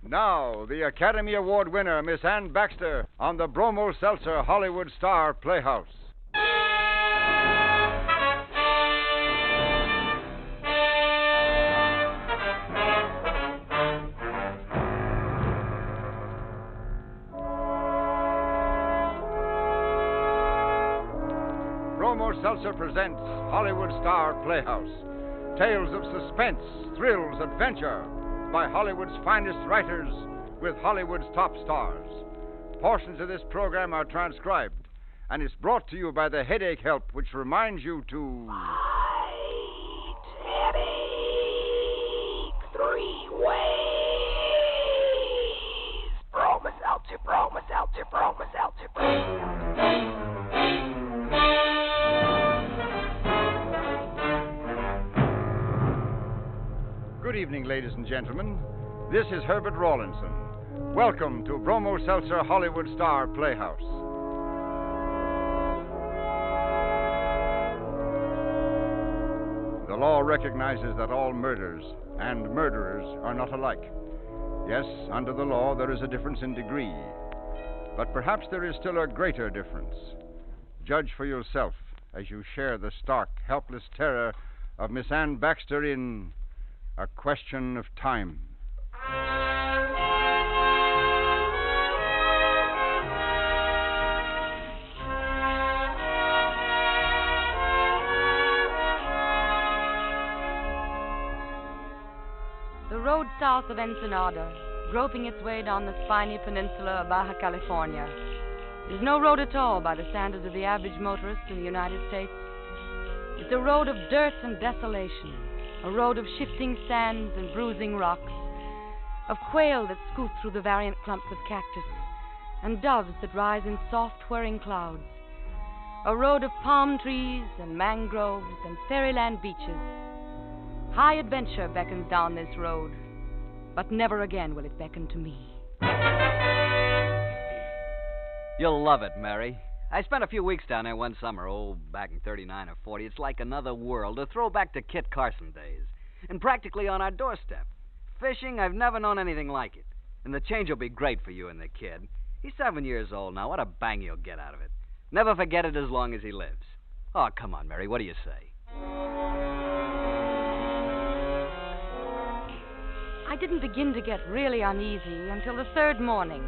Now, the Academy Award winner, Miss Ann Baxter, on the Bromo Seltzer Hollywood Star Playhouse. Bromo Seltzer presents Hollywood Star Playhouse. Tales of suspense, thrills, adventure by Hollywood's finest writers with Hollywood's top stars. Portions of this program are transcribed, and it's brought to you by the Headache Help, which reminds you to... Fight headache 3 ways. Bromo Seltzer, Bromo Seltzer, Bromo Seltzer, Bromo Seltzer. Good evening, ladies and gentlemen. This is Herbert Rawlinson. Welcome to Bromo Seltzer Hollywood Star Playhouse. The law recognizes that all murders and murderers are not alike. Yes, under the law there is a difference in degree. But perhaps there is still a greater difference. Judge for yourself as you share the stark, helpless terror of Miss Ann Baxter in A Question of Time. The road south of Ensenada, groping its way down the spiny peninsula of Baja California, is no road at all by the standards of the average motorist in the United States. It's a road of dirt and desolation, a road of shifting sands and bruising rocks, of quail that scoot through the variant clumps of cactus, and doves that rise in soft whirring clouds, a road of palm trees and mangroves and fairyland beaches. High adventure beckons down this road, but never again will it beckon to me. You'll love it, Mary. I spent a few weeks down there one summer, back in 39 or 40. It's like another world, a throwback to Kit Carson days. And practically on our doorstep. Fishing, I've never known anything like it. And the change will be great for you and the kid. He's 7 years old now. What a bang you'll get out of it. Never forget it as long as he lives. Oh, come on, Mary. What do you say? I didn't begin to get really uneasy until the third morning,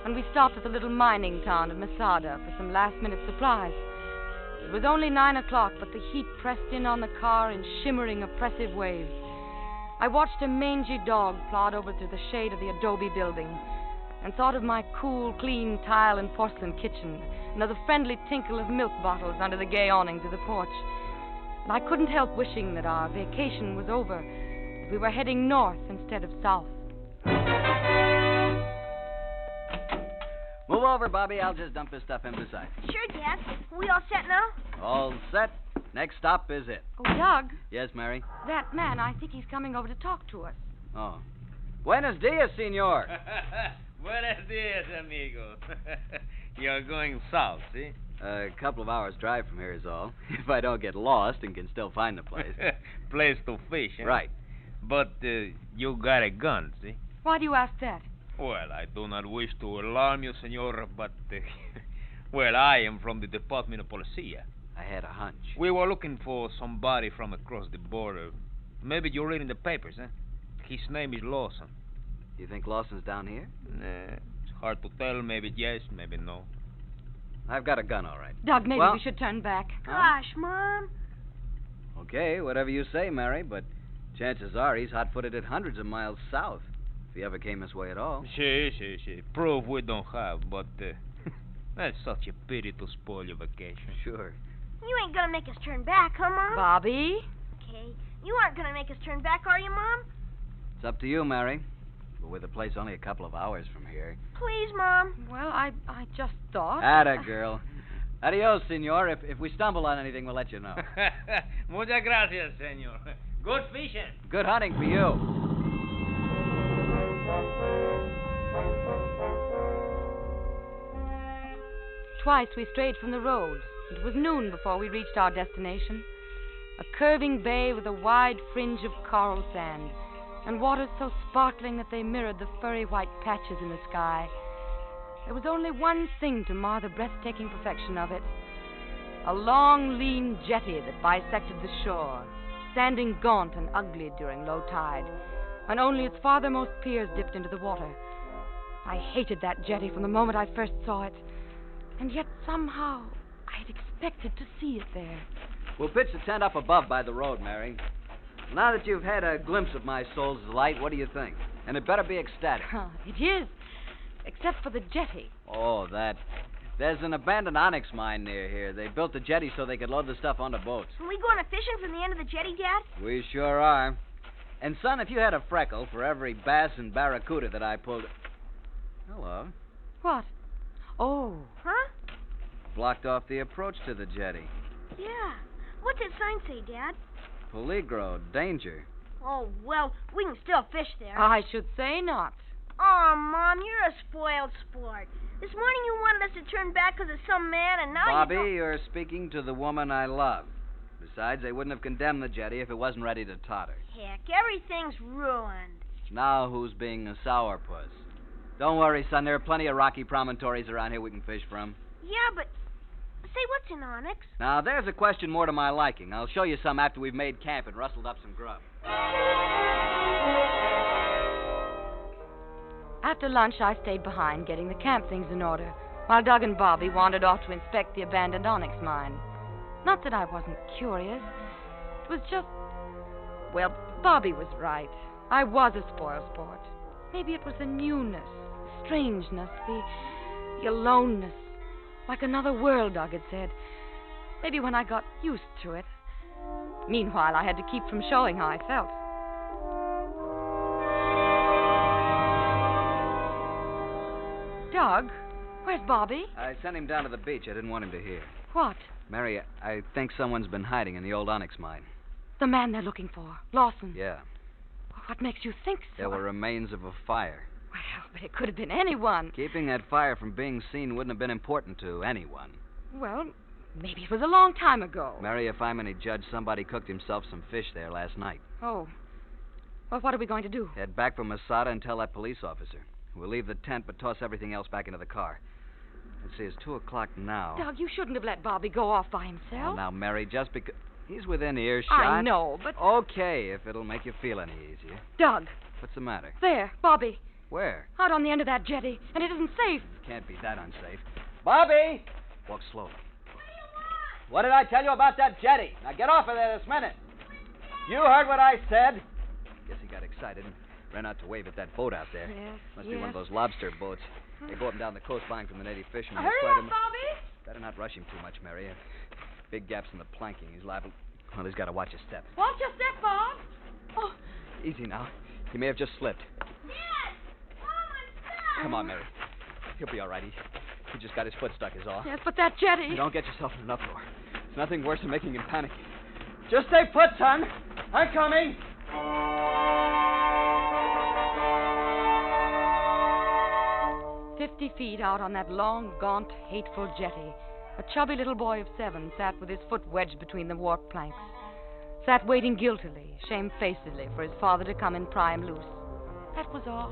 when we stopped at the little mining town of Masada for some last-minute supplies. It was only 9 o'clock, but the heat pressed in on the car in shimmering, oppressive waves. I watched a mangy dog plod over to the shade of the adobe building and thought of my cool, clean tile and porcelain kitchen and of the friendly tinkle of milk bottles under the gay awnings of the porch. And I couldn't help wishing that our vacation was over, that we were heading north instead of south. Move over, Bobby. I'll just dump this stuff in beside. Sure, Dad. We all set now? All set. Next stop is it. Oh, Doug. Yes, Mary? That man, I think he's coming over to talk to us. Oh. Buenos dias, senor. Buenos dias, amigo. You're going south, see? A couple of hours' drive from here is all. If I don't get lost and can still find the place. Place to fish, eh? Right. But you got a gun, see? Why do you ask that? Well, I do not wish to alarm you, senor, but, well, I am from the Department of Policia. I had a hunch. We were looking for somebody from across the border. Maybe you're reading the papers, eh? His name is Lawson. You think Lawson's down here? Nah, it's hard to tell. Maybe yes, maybe no. I've got a gun, all right. Doug, maybe we should turn back. Gosh, Mom. Okay, whatever you say, Mary, but chances are he's hot-footed at hundreds of miles south, if he ever came this way at all. See. Proof we don't have, but that's such a pity to spoil your vacation. Sure. You ain't gonna make us turn back, huh, Mom? Bobby? Okay. You aren't gonna make us turn back, are you, Mom? It's up to you, Mary. But with the place only a couple of hours from here. Please, Mom. Well, I just thought... Atta girl. Adios, senor. If we stumble on anything, we'll let you know. Muchas gracias, senor. Good fishing. Good hunting for you. Twice we strayed from the road. It was noon before we reached our destination. A curving bay with a wide fringe of coral sand, and waters so sparkling that they mirrored the furry white patches in the sky. There was only one thing to mar the breathtaking perfection of it. A long, lean jetty that bisected the shore, standing gaunt and ugly during low tide, when only its farthermost piers dipped into the water. I hated that jetty from the moment I first saw it, and yet somehow I had expected to see it there. We'll pitch the tent up above by the road, Mary. Now that you've had a glimpse of my soul's delight, what do you think? And it better be ecstatic. It is, except for the jetty. Oh, that. There's an abandoned onyx mine near here. They built the jetty so they could load the stuff onto boats. Are we going to fishing from the end of the jetty, Dad? We sure are. And, son, if you had a freckle for every bass and barracuda that I pulled... Hello. What? Oh. Huh? Blocked off the approach to the jetty. Yeah. What's that sign say, Dad? Peligro, danger. Oh, well, we can still fish there. I should say not. Oh, Mom, you're a spoiled sport. This morning you wanted us to turn back because of some man, and now Bobby, you you're speaking to the woman I love. Besides, they wouldn't have condemned the jetty if it wasn't ready to totter. Heck, everything's ruined. Now who's being a sourpuss? Don't worry, son. There are plenty of rocky promontories around here we can fish from. Yeah, but... Say, what's in Onyx? Now, there's a question more to my liking. I'll show you some after we've made camp and rustled up some grub. After lunch, I stayed behind getting the camp things in order, while Doug and Bobby wandered off to inspect the abandoned onyx mine. Not that I wasn't curious. It was just... Well, Bobby was right. I was a spoil sport. Maybe it was the newness, the strangeness, the aloneness. Like another world, Doug had said. Maybe when I got used to it. Meanwhile, I had to keep from showing how I felt. Doug, where's Bobby? I sent him down to the beach. I didn't want him to hear. What? Mary, I think someone's been hiding in the old onyx mine. The man they're looking for, Lawson. Yeah. What makes you think so? There were remains of a fire. Well, but it could have been anyone. Keeping that fire from being seen wouldn't have been important to anyone. Well, maybe it was a long time ago. Mary, if I'm any judge, somebody cooked himself some fish there last night. Oh. Well, what are we going to do? Head back for Masada and tell that police officer. We'll leave the tent, but toss everything else back into the car. Let's see, it's 2 o'clock now. Doug, you shouldn't have let Bobby go off by Oh, himself. now, Mary, just because... He's within earshot. I know, but... Okay, if it'll make you feel any easier. Doug. What's the matter? There, Bobby. Where? Out on the end of that jetty, and it isn't safe. Can't be that unsafe. Bobby! Walk slowly. What did I tell you about that jetty? Now get off of there this minute. You heard what I said. Guess he got excited and ran out to wave at that boat out there. Yes, Must be one of those lobster boats. They go up and down the coast buying from the native fishermen. Hurry There's up, Bobby! Better not rush him too much, Mary. Big gaps in the planking. He's liable... Well, he's got to watch his step. Watch your step, Bob. Oh, Easy now. He may have just slipped. Yes! Mom, Come on, Mary. He'll be all right. He just got his foot stuck is all. yes, but that jetty... Don't get yourself in an uproar. It's nothing worse than making him panic. Just stay put, son. I'm coming. 50 feet out on that long, gaunt, hateful jetty, a chubby little boy of 7 sat with his foot wedged between the warp planks. Sat waiting guiltily, shamefacedly, for his father to come and pry him loose. That was all.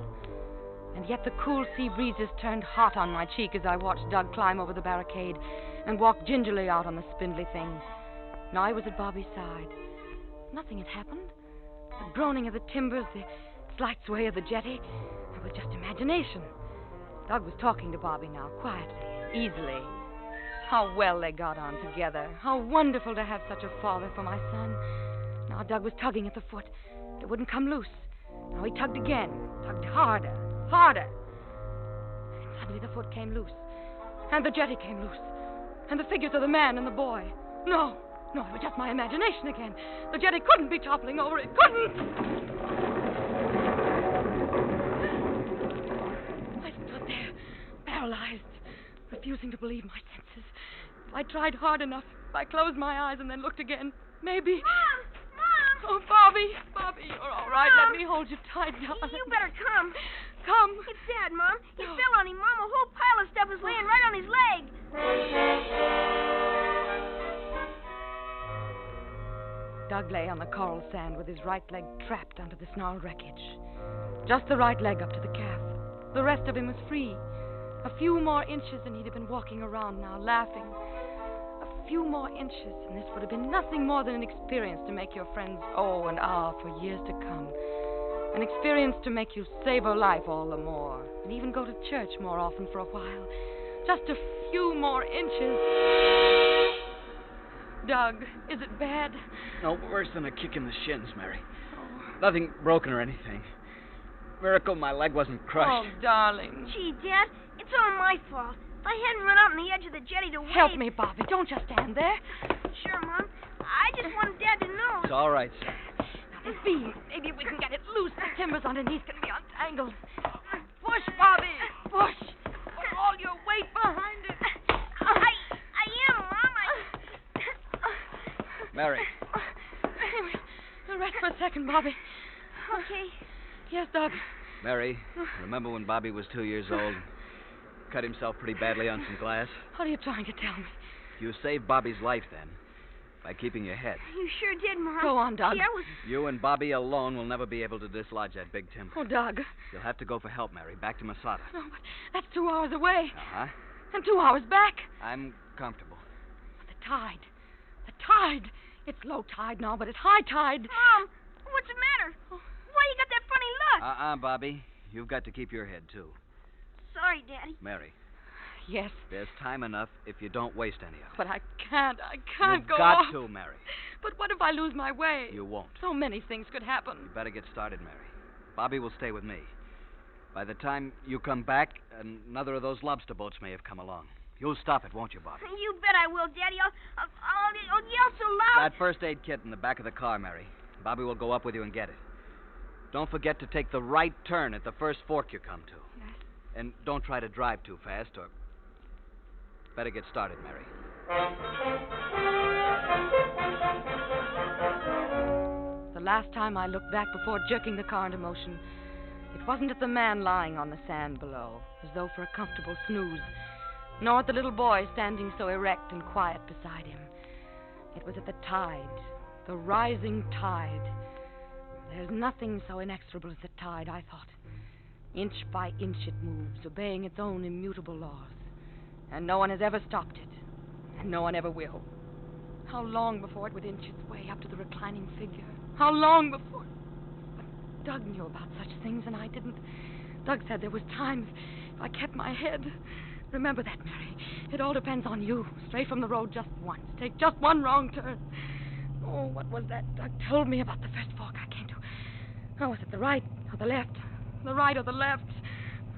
And yet the cool sea breezes turned hot on my cheek as I watched Doug climb over the barricade and walk gingerly out on the spindly thing. Now I was at Bobby's side. Nothing had happened. The groaning of the timbers, the slight sway of the jetty, it was just imagination. Doug was talking to Bobby now, quietly, easily. How well they got on together. How wonderful to have such a father for my son. Now Doug was tugging at the foot. It wouldn't come loose. Now he tugged again, tugged harder, harder. And suddenly the foot came loose. And the jetty came loose. And the figures of the man and the boy. No, it was just my imagination again. The jetty couldn't be toppling over. It couldn't. I stood there, paralyzed, refusing to believe my senses. If I tried hard enough, if I closed my eyes and then looked again, maybe... Mom! Oh, Bobby, you're all right. Mom. Let me hold you tight, darling. You better come. Come. It's Dad, Mom. He fell on him, Mom. A whole pile of stuff is laying right on his leg. Doug lay on the coral sand with his right leg trapped under the snarled wreckage. Just the right leg up to the calf. The rest of him was free. A few more inches and he'd have been walking around now, laughing. A few more inches and this would have been nothing more than an experience to make your friends oh and ah for years to come. An experience to make you savor life all the more and even go to church more often for a while. Just a few more inches. Doug, is it bad? No, worse than a kick in the shins, Mary. Nothing broken or anything. Miracle my leg wasn't crushed. Oh, darling. Gee, Dad, it's all my fault. If I hadn't run out on the edge of the jetty to wave... Help me, Bobby. Don't just stand there. Sure, Mom. I just wanted Dad to know. It's all right, sir. Now, this beam, maybe we can get it loose. The timbers underneath can be untangled. Push, Bobby. Push. Put all your weight behind it. I am, Mom. Mary. Anyway, rest for a second, Bobby. Okay. Yes, Doug. Mary, remember when Bobby was 2 years old? Cut himself pretty badly on some glass? What are you trying to tell me? You saved Bobby's life then, by keeping your head. You sure did, Mom. Go on, Doug. Gee, I was... You and Bobby alone will never be able to dislodge that big timber. Oh, Doug. You'll have to go for help, Mary, back to Masada. No, but that's 2 hours away. Uh-huh. And 2 hours back. I'm comfortable. The tide. The tide. It's low tide now, but it's high tide. Mom, what's the matter? Why you got that funny look? Bobby. You've got to keep your head, too. Sorry, Daddy. Mary, Yes, there's time enough if you don't waste any of it. but I can't You've go got on. to, Mary. But what if I lose my way? You won't. So many things could happen. You better get started, Mary. Bobby will stay with me. By the time you come back, another of those lobster boats may have come along. You'll stop it, won't you, Bobby? You bet I will, Daddy. I'll yell so loud. That first aid kit in the back of the car, Mary. Bobby will go up with you and get it. Don't forget to take the right turn at the first fork you come to. Yes. And don't try to drive too fast, or... Better get started, Mary. The last time I looked back before jerking the car into motion, it wasn't at the man lying on the sand below, as though for a comfortable snooze, nor at the little boy standing so erect and quiet beside him. It was at the tide, the rising tide. There's nothing so inexorable as the tide, I thought. Inch by inch it moves, obeying its own immutable laws. And no one has ever stopped it, and no one ever will. How long before it would inch its way up to the reclining figure? How long before... But Doug knew about such things, and I didn't. Doug said there was time if I kept my head. Remember that, Mary. It all depends on you. Stray from the road just once. Take just one wrong turn. Oh, what was that Doug told me about the first fork I came to? Oh, was it the right or the left? The right or the left?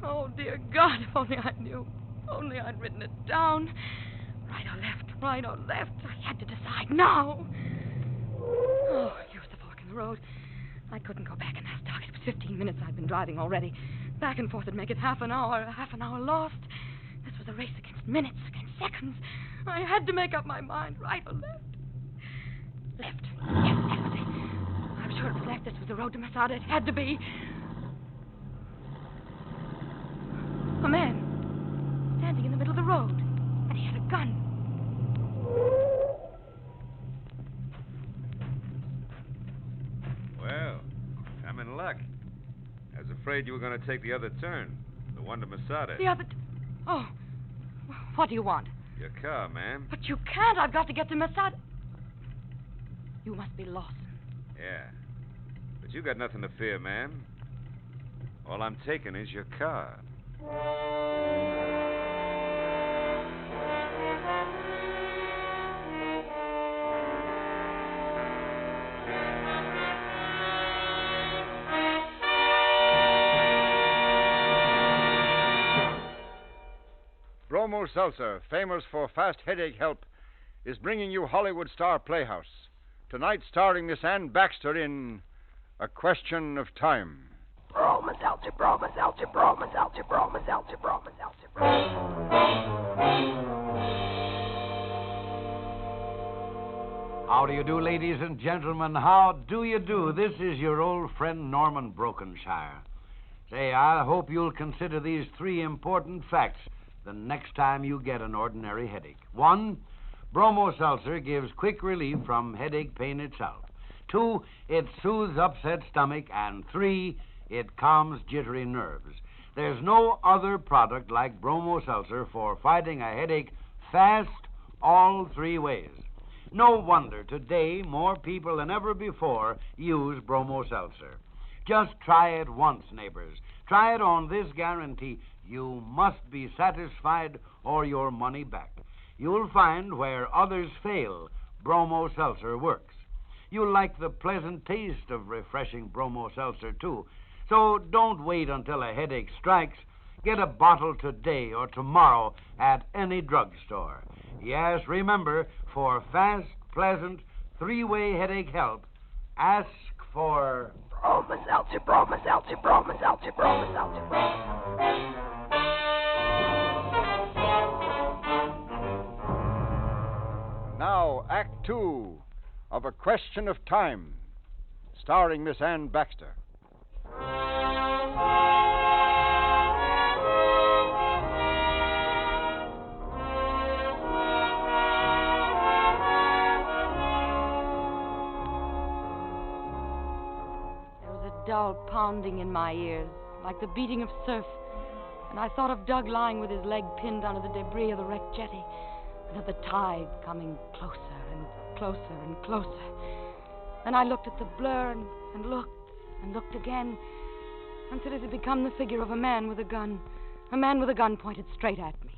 Oh, dear God, if only I knew. If only I'd written it down. Right or left, right or left. I had to decide now. Oh, use the fork in the road. I couldn't go back and ask Doug. It was 15 minutes I'd been driving already. Back and forth would make it half an hour lost. This was a race against minutes, against seconds. I had to make up my mind, right or left. Left. Yes, that was it. I'm sure it was left. This was the road to Masada. It had to be. A man standing in the middle of the road, and he had a gun. Well, I'm in luck. I was afraid you were going to take the other turn, the one to Masada. The other... Oh, what do you want? Your car, ma'am. But you can't. I've got to get to Masada. You must be lost. Yeah. But you got nothing to fear, ma'am. All I'm taking is your car. Bromo Seltzer, famous for fast headache help, is bringing you Hollywood star Playhouse. Tonight starring Miss Ann Baxter in A Question of Time. Bromo Seltzer, Bromo Seltzer, Bromo Seltzer, Bromo Seltzer, Bromo Seltzer, How do you do, ladies and gentlemen? How do you do? This is your old friend Norman Brokenshire. Say, I hope you'll consider these 3 important facts the next time you get an ordinary headache. 1, Bromo Seltzer gives quick relief from headache pain itself. 2, it soothes upset stomach. And 3, it calms jittery nerves. There's no other product like Bromo Seltzer for fighting a headache fast, all 3 ways. No wonder today more people than ever before use Bromo Seltzer. Just try it once, neighbors. Try it on this guarantee. You must be satisfied or your money back. You'll find where others fail, Bromo Seltzer works. You'll like the pleasant taste of refreshing Bromo Seltzer, too. So don't wait until a headache strikes. Get a bottle today or tomorrow at any drugstore. Yes, remember, for fast, pleasant, 3-way headache help, ask for... Bromo Seltzer, Bromo Seltzer, Bromo Seltzer, Bromo Seltzer, Bromo Seltzer. Now, Act 2 of A Question of Time, starring Miss Ann Baxter. Dull pounding in my ears, like the beating of surf, and I thought of Doug lying with his leg pinned under the debris of the wrecked jetty, and of the tide coming closer and closer and closer. Then I looked at the blur and looked again, until it had become the figure of a man with a gun pointed straight at me.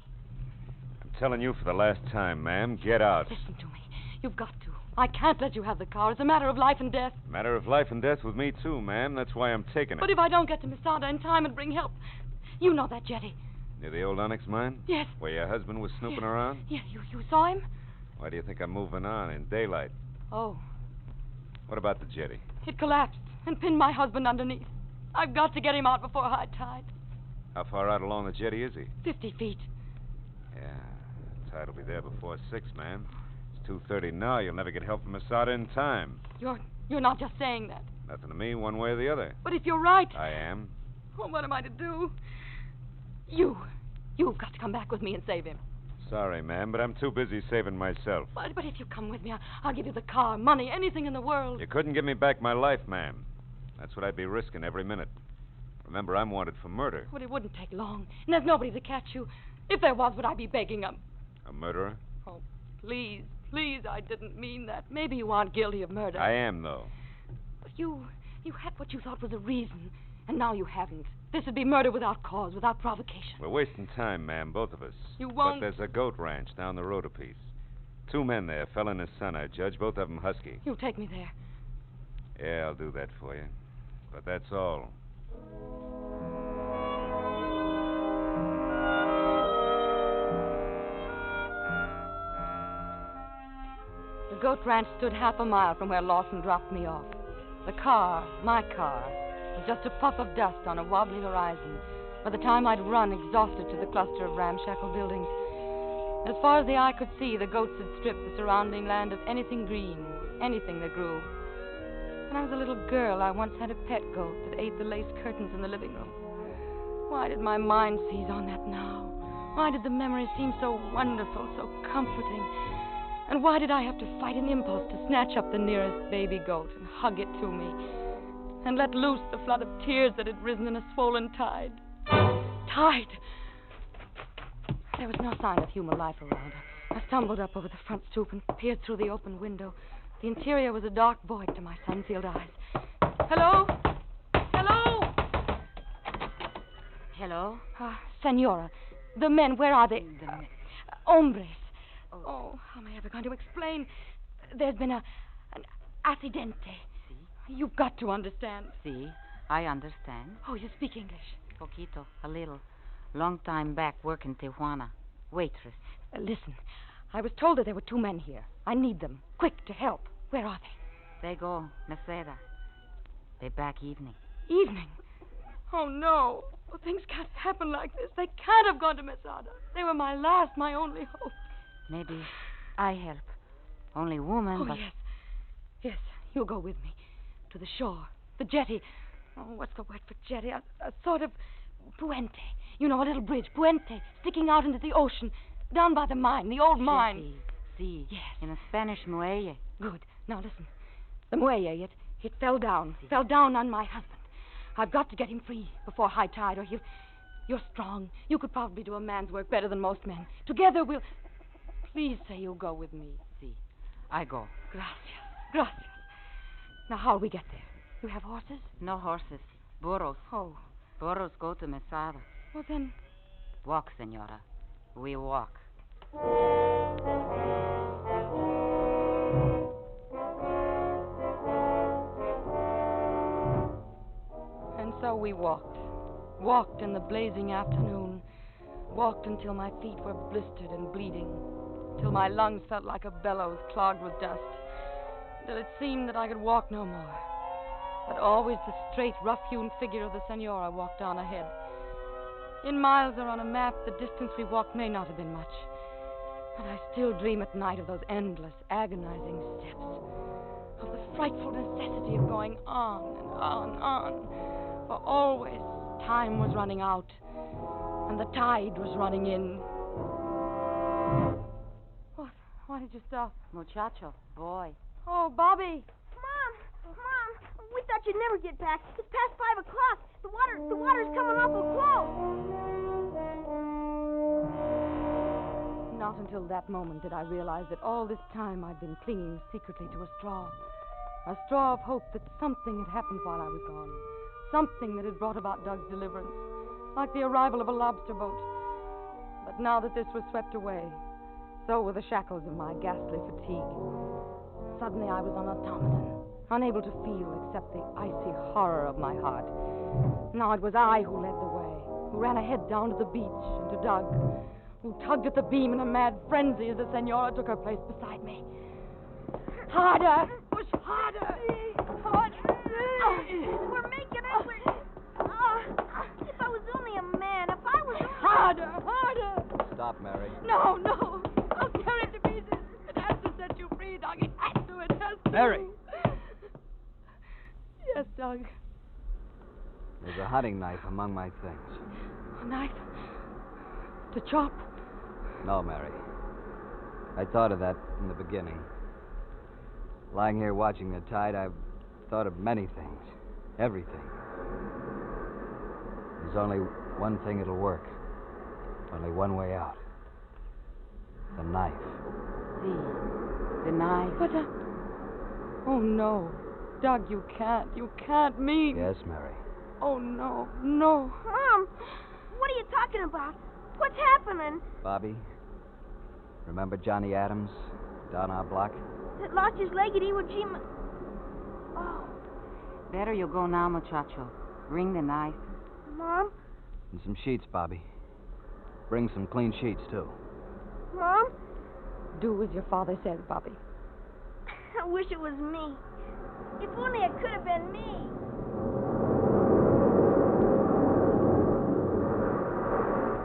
I'm telling you for the last time, ma'am, get out. Listen to me. You've got to. I can't let you have the car. It's a matter of life and death. Matter of life and death with me, too, ma'am. That's why I'm taking it. But if I don't get to Masada in time and bring help, you know that jetty. Near the old Onyx mine? Yes. Where your husband was snooping around? Yeah, you saw him? Why do you think I'm moving on in daylight? Oh. What about the jetty? It collapsed and pinned my husband underneath. I've got to get him out before high tide. How far out along the jetty is he? 50 feet. Yeah, tide will be there before 6, ma'am. 2:30 now. You'll never get help from Masada in time. You're not just saying that. Nothing to me, one way or the other. But if you're right... I am. Oh, what am I to do? You've got to come back with me and save him. Sorry, ma'am, but I'm too busy saving myself. But if you come with me, I'll give you the car, money, anything in the world. You couldn't give me back my life, ma'am. That's what I'd be risking every minute. Remember, I'm wanted for murder. But it wouldn't take long, and there's nobody to catch you. If there was, would I be begging him? A murderer? Oh, please, I didn't mean that. Maybe you aren't guilty of murder. I am, though. But you had what you thought was a reason, and now you haven't. This would be murder without cause, without provocation. We're wasting time, ma'am, both of us. You won't... But there's a goat ranch down the road a piece. 2 men there, a fella and his son, I judge, both of them husky. You'll take me there. Yeah, I'll do that for you. But that's all. The goat ranch stood half a mile from where Lawson dropped me off. The car, my car, was just a puff of dust on a wobbly horizon by the time I'd run exhausted to the cluster of ramshackle buildings. As far as the eye could see, the goats had stripped the surrounding land of anything green, anything that grew. When I was a little girl, I once had a pet goat that ate the lace curtains in the living room. Why did my mind seize on that now? Why did the memory seem so wonderful, so comforting? And why did I have to fight an impulse to snatch up the nearest baby goat and hug it to me and let loose the flood of tears that had risen in a swollen tide? Tide! There was no sign of human life around. I stumbled up over the front stoop and peered through the open window. The interior was a dark void to my sun-filled eyes. Hello? Hello? Hello? Senora, the men, where are they? The men. Hombres. Oh, how am I ever going to explain? There's been an accidente. Si? You've got to understand. Si, I understand. Oh, you speak English? Poquito, a little. Long time back, work in Tijuana. Waitress. Listen, I was told that there were 2 men here. I need them. Quick, to help. Where are they? They go, Meseda. They back evening. Evening? Oh, no. Well, things can't happen like this. They can't have gone to Mesada. They were my last, my only hope. Maybe I help. Only woman, Oh, but... yes. Yes, you'll go with me. To the shore. The jetty. Oh, what's the word for jetty? A sort of puente. You know, a little bridge. Puente. Sticking out into the ocean. Down by the mine. The old mine. Si. Yes. In a Spanish muelle. Good. Now, listen. The muelle, it fell down. Fell down on my husband. I've got to get him free before high tide, or he'll... You're strong. You could probably do a man's work better than most men. Together we'll... Please say you'll go with me. Si. I go. Gracias. Now, how'll we get there? You have horses? No horses. Burros. Oh. Burros go to Mesada. Well, then... Walk, senora. We walk. And so we walked. Walked in the blazing afternoon. Walked until my feet were blistered and bleeding. Till my lungs felt like a bellows clogged with dust. Till it seemed that I could walk no more. But always the straight, rough-hewn figure of the senora walked on ahead. In miles or on a map, the distance we walked may not have been much. But I still dream at night of those endless, agonizing steps. Of the frightful necessity of going on and on. For always time was running out, and the tide was running in. What? Why did you stop? Muchacho, boy. Oh, Bobby. Mom, we thought you'd never get back. It's past 5 o'clock. The water's coming awful close. Not until that moment did I realize that all this time I'd been clinging secretly to a straw. A straw of hope that something had happened while I was gone. Something that had brought about Doug's deliverance. Like the arrival of a lobster boat. But now that this was swept away, so were the shackles of my ghastly fatigue. Suddenly I was on automaton, unable to feel except the icy horror of my heart. Now it was I who led the way, who ran ahead down to the beach and to Doug, who tugged at the beam in a mad frenzy as the senora took her place beside me. Harder! Push harder! We're making it. If I was only a man, if I was... Harder! Stop, Mary. No! I'll tear it to pieces. It has to set you free, Doug. It has to. Mary! Yes, Doug. There's a hunting knife among my things. A knife? To chop? No, Mary. I thought of that in the beginning. Lying here watching the tide, I've thought of many things. Everything. There's only one thing that'll work. Only one way out. The knife. The knife. But, oh, no. Doug, you can't. You can't mean... Yes, Mary. Oh, no. Mom, what are you talking about? What's happening? Bobby, remember Johnny Adams down our block? That lost his leg at Iwo Jima. Oh. Better you go now, muchacho. Bring the knife. Mom? And some sheets, Bobby. Bring some clean sheets, too. Mom? Do as your father says, Bobby. I wish it was me. If only it could have been me.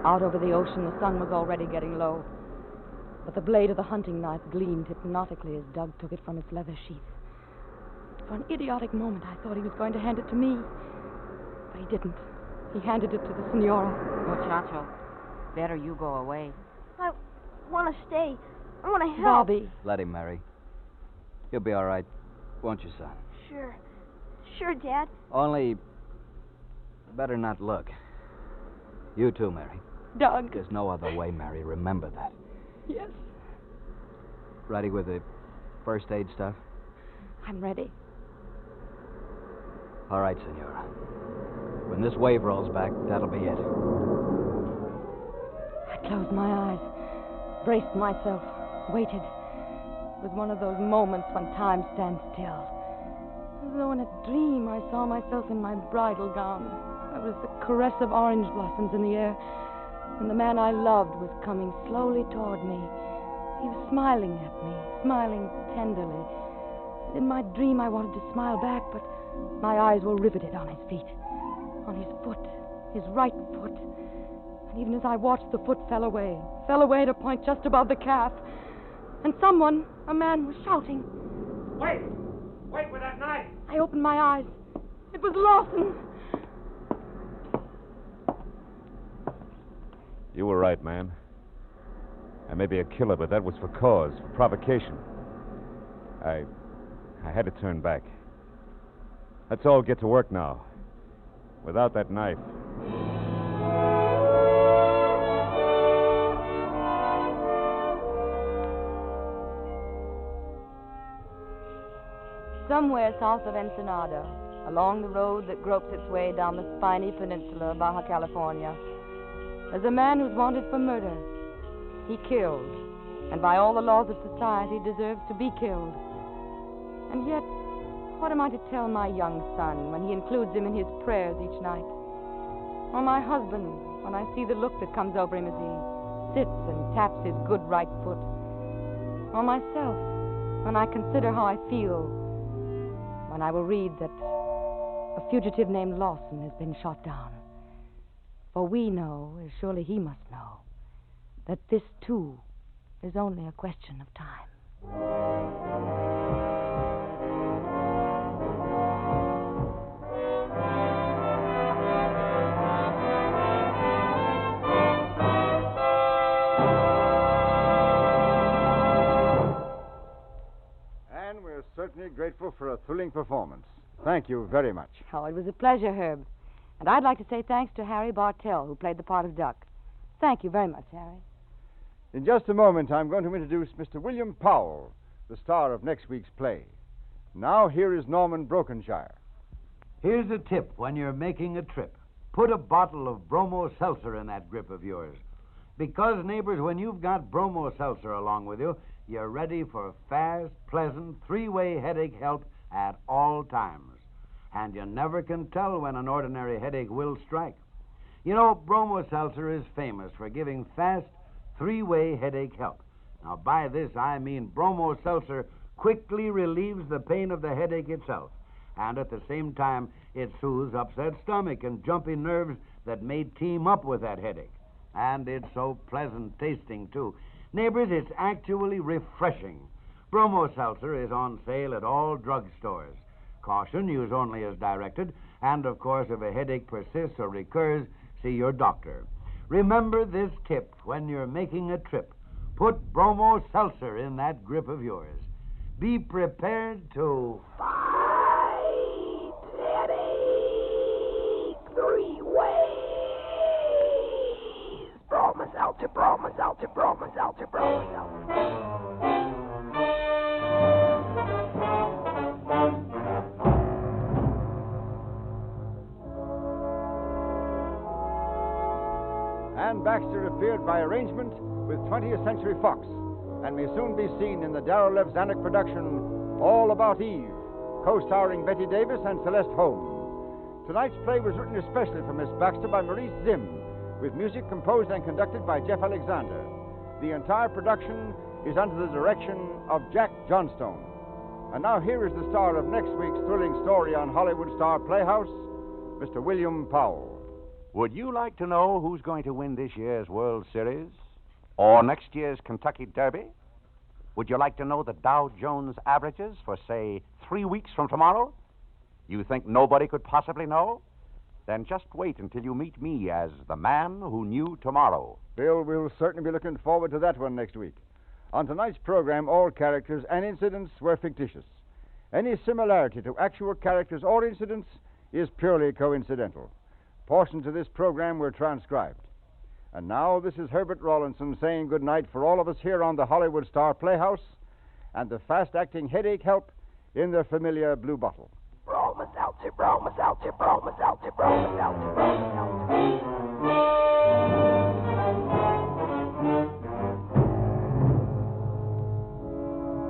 Out over the ocean, the sun was already getting low. But the blade of the hunting knife gleamed hypnotically as Doug took it from its leather sheath. For an idiotic moment, I thought he was going to hand it to me. But he didn't. He handed it to the senora. Muchacho, better you go away. I want to stay. I want to help. Bobby. Let him, Mary. You'll be all right, won't you, son? Sure, Dad. Only... better not look. You too, Mary. Doug. There's no other way, Mary. Remember that. Yes. Ready with the first aid stuff? I'm ready. All right, senora. When this wave rolls back, that'll be it. I closed my eyes, braced myself, waited. It was one of those moments when time stands still. As though in a dream I saw myself in my bridal gown. There was the caress of orange blossoms in the air, and the man I loved was coming slowly toward me. He was smiling at me, smiling tenderly. In my dream I wanted to smile back, but my eyes were riveted on his feet, on his foot, his right foot. And even as I watched, the foot fell away at a point just above the calf. And someone, a man, was shouting. Wait with that knife. I opened my eyes. It was Lawson. You were right, man. I may be a killer, but that was for cause, for provocation. I I had to turn back. Let's all get to work now. Without that knife. Somewhere south of Ensenada, along the road that gropes its way down the spiny peninsula of Baja California, there's a man who's wanted for murder. He killed, and by all the laws of society deserves to be killed. And yet, what am I to tell my young son when he includes him in his prayers each night? Or my husband, when I see the look that comes over him as he sits and taps his good right foot? Or myself, when I consider how I feel when I will read that a fugitive named Lawson has been shot down? For we know, as surely he must know, that this, too, is only a question of time. And we're certainly grateful for a thrilling performance. Thank you very much. Oh, it was a pleasure, Herb. And I'd like to say thanks to Harry Bartell, who played the part of Duck. Thank you very much, Harry. In just a moment, I'm going to introduce Mr. William Powell, the star of next week's play. Now, here is Norman Brokenshire. Here's a tip when you're making a trip. Put a bottle of Bromo Seltzer in that grip of yours. Because, neighbors, when you've got Bromo Seltzer along with you, you're ready for fast, pleasant, three-way headache help at all times. And you never can tell when an ordinary headache will strike. You know, Bromo Seltzer is famous for giving fast, three-way headache help. Now, by this, I mean Bromo Seltzer quickly relieves the pain of the headache itself. And at the same time, it soothes upset stomach and jumpy nerves that may team up with that headache. And it's so pleasant tasting, too. Neighbors, it's actually refreshing. Bromo Seltzer is on sale at all drugstores. Caution, use only as directed. And, of course, if a headache persists or recurs, see your doctor. Remember this tip when you're making a trip. Put Bromo Seltzer in that grip of yours. Be prepared to Fight headache 3 ways. Bromo Seltzer, Bromo Seltzer, Bromo Seltzer, Bromo Seltzer. Ann Baxter appeared by arrangement with 20th Century Fox and may soon be seen in the Darrow Lev Zanuck production All About Eve, co-starring Betty Davis and Celeste Holm. Tonight's play was written especially for Miss Baxter by Maurice Zimm, with music composed and conducted by Jeff Alexander. The entire production is under the direction of Jack Johnstone. And now here is the star of next week's thrilling story on Hollywood Star Playhouse, Mr. William Powell. Would you like to know who's going to win this year's World Series? Or next year's Kentucky Derby? Would you like to know the Dow Jones averages for, say, 3 weeks from tomorrow? You think nobody could possibly know? Then just wait until you meet me as the man who knew tomorrow. Bill, we'll certainly be looking forward to that one next week. On tonight's program, all characters and incidents were fictitious. Any similarity to actual characters or incidents is purely coincidental. Portions of this program were transcribed. And now, this is Herbert Rawlinson saying good night for all of us here on the Hollywood Star Playhouse and the fast-acting headache help in their familiar blue bottle. Bromo Seltzer, Bromo Seltzer, Bromo Seltzer, Bromo Seltzer, Bromo Seltzer.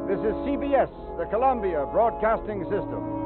This is CBS, the Columbia Broadcasting System.